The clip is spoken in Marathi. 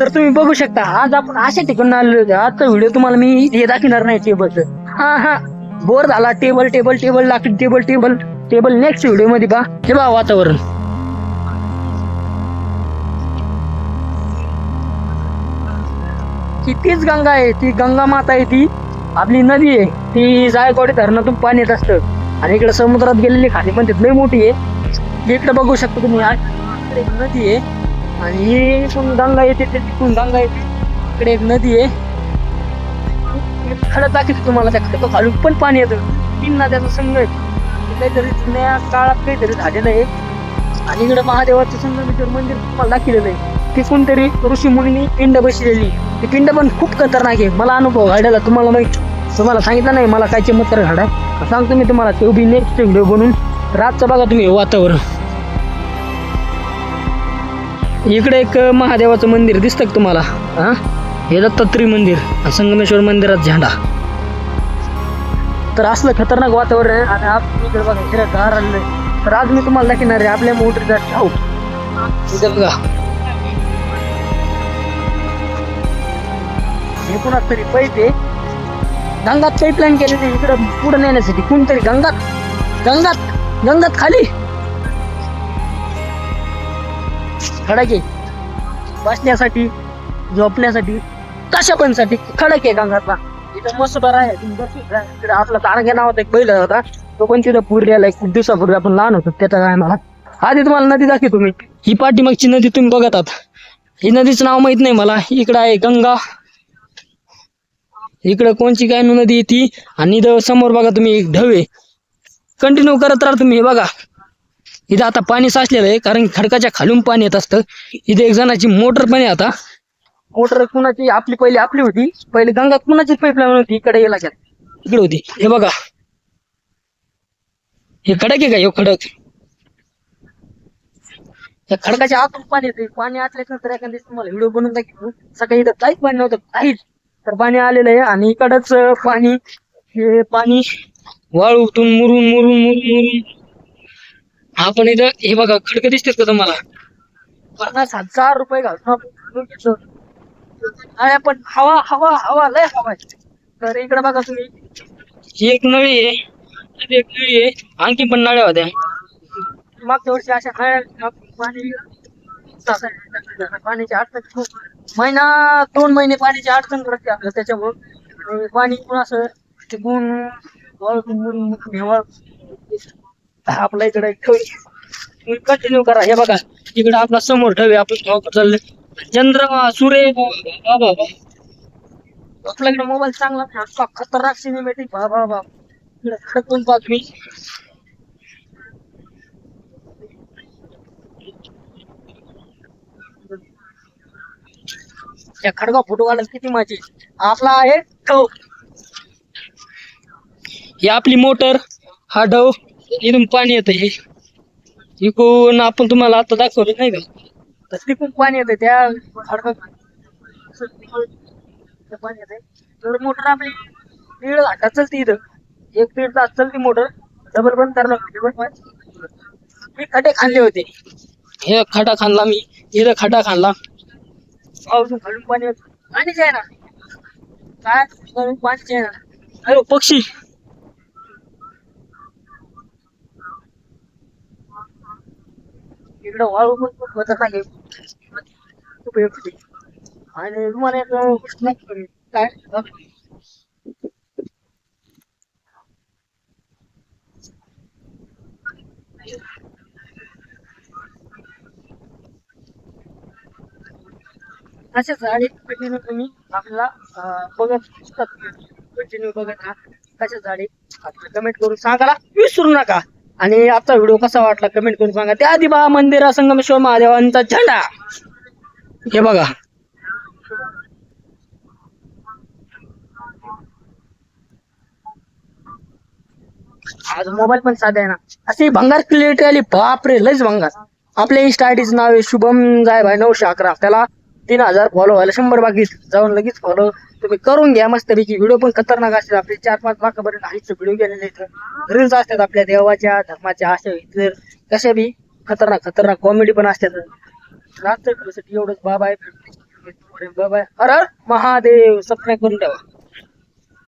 तर तुम्ही बघू शकता आज आपण अशा ठिकाणी आलेलो होतो. आजचा व्हिडिओ तुम्हाला मी हे दाखवणार नाही टेबलचं. हा बोर झाला. टेबल टेबल टेबल लागते. Table table table next video मध्ये पहा. हे बघा वातावरण की तीच गंगा आहे. ती गंगा माता आहे. ती आपली नदी आहे. ती जायकवाडी धरणातून पाणी येत असतं आणि इकडे समुद्रात गेलेली खाली पण तिथली मोठी आहे. इकडे बघू शकता तुम्ही एक नदी आहे आणि ही इकडून गंगा येते. तिकडून गंगा येते. इकडे एक नदी आहे. खडक दाखवतो तुम्हाला. त्या खडक खालून पण पाणी येतं. 3 नद्याचा संगम आहे. काहीतरी जुन्या काळात काहीतरी झालेलं आहे. आणि इकडे महादेवाचं संगमेश्वर मंदिर तुम्हाला दाखवलेलं आहे. ती कोणतरी ऋषी मुनींनी पिंड बसलेली. ती पिंड पण खूप खतरनाक आहे. मला अनुभव घडायला तुम्हाला माहिती. तुम्हाला सांगितलं नाही मला काय चमत्कार घडा सांगतो मी तुम्हाला. ते उभी नेक्स्ट व्हिडिओ बनून. रातचं बघा तुम्ही वातावरण. इकडे एक महादेवाचं मंदिर दिसतं का तुम्हाला? हे दत्तात्रय मंदिर. संगमेश्वर मंदिरात झेंडा. तर असलं खतरनाक वातावरण आहे. आणि आज इकडे बघा हिरगार आणलंय. तर आज मी तुम्हाला दाखवणार आहे आपल्या मोटरीचा ठाऊ. इथे बघा हे कोणाच तरी पाईप आहे. गंगात पाईपलाईन केलेली इकडं पुढे नेण्यासाठी. कोणतरी गंगात गंगात गंगात खाली खडक आहे. बसण्यासाठी झोपण्यासाठी कशा पण साठी खडक आहे गंगातला. इथं मस्त बरं आहे. इकडे आपला तारगे नावाचा एक बैल होता. तो पण तिथं पुरलेला आहे. खूप दिवसापूर्वी आपण लहान होतो त्याचा काय मला. आधी तुम्हाला नदी दाखवतो मी. ही पाठीमागची नदी तुम्ही बघत आहात. ही नदीचं नाव माहित नाही मला. इकडं आहे गंगा. इकडं कोणची काय नदी येते. आणि इथं समोर बघा तुम्ही एक ढवे. कंटिन्यू करत राहा तुम्ही. हे बघा इथं आता पाणी साचलेलं आहे कारण खडकाच्या खालून पाणी येत असतं. इथे एक जणाची मोटर पण आहे. आता मोटर कुणाची आपली पहिली आपली होती. पहिले गंगात कुणाची पाईपलाईन होती. इकडे गेला इकडे होती. हे बघा हे खडक आहे का? हे खडक. या खडकाच्या आतून पाणी येते. पाणी आटल्यानंतर एखाद्या तुम्हाला व्हिडिओ बनवून दाखवतो. सकाळी इथं काहीच पाणी नव्हतं. काहीच. तर पाणी आलेलं आहे आणि इकडच पाणी हे पाणी वाळूतून मुरून मुरून मुरून मुरून आपण इथं हे बघा खडकं दिसतात का तुम्हाला? 50,000 रुपये घालून पण हवा हवा हवा लय हवा. तर इकडे बघा तुम्ही ही एक नळी आहे. एक नळी आहे. आणखी पण नळ्या होत्या मागच्या वर्षी अशा पाणी पाण्याची अडचण खूप. 2 महिने पाण्याची अडचण करते आपलं. त्याच्यामुळं पाणी पण असं टिकून आपल्या इकडे ठेवी कंटिन्यू करा. हे बघा इकडे आपला समोर ठेवी. आपण चाललंय चंद्रमा सूर्य. आपल्याकडे मोबाईल चांगला नाही. खतरनाक सिनेमॅटिक बाबा इकडे खडकून पाहत मी. त्या खडका फोटो काढायला किती माझी. आपला आहे ढव. ही आपली मोटर. हा ढव इथून पाणी येत. हे इकडून आपण तुम्हाला आता दाखवलं नाही का? तर तिकडून पाणी येतं त्या खडका पाणी येते. तर मोटर आपली 1.5 घंटा चलते. इथं 1-1.5 तास चलती मोटर. डबल बंद करायला मी खड्डे खाल्ले होते. हे खड्डा खाल्ला मी. इथं खड्डा खाल्ला. पाऊस खालून पाणी येत. पाणीच आहे ना काय पाणीच आहे ना. अरे पक्षी इकडं वाळू पण खूप खतरनाक आहे. खूप येते. आणि तुम्हाला एक गोष्ट नाही काय अशा झाडे कंटिन्यू तुम्ही आपल्याला बघत कंटिन्यू बघत राहा. कशा झाडे आपल्याला कमेंट करून सांगायला विसरू नका. आणि आजचा व्हिडिओ कसा वाटला कमेंट करून सांगा. त्याआधी बघा मंदिरा संगमेश्वर महादेवांचा झेंडा. हे बघा आज मोबाईल पण साधा आहे ना. अशी भंगार क्लिअरिटी आली. बापरे लयच भंगार. आपल्या इंस्टा आयडीचं नाव आहे शुभम जाय भाई 911. त्याला 3000 फॉलो व्हायला 100 बाकी. जाऊन लगेच फॉलो तुम्ही करून घ्या. मस्तपैकी व्हिडिओ पण खतरनाक असतात. आपले 4-5 लाखापर्यंत हाईच व्हिडिओ गेलेले इथं. रील्स असतात आपल्या देवाच्या धर्माच्या अशा इतर कशा बी खतरनाक खतरनाक कॉमेडी पण असतात. रात्र एवढंच. Bye bye. Bye bye. Har Har Mahadev. Subscribe करून ठेवा.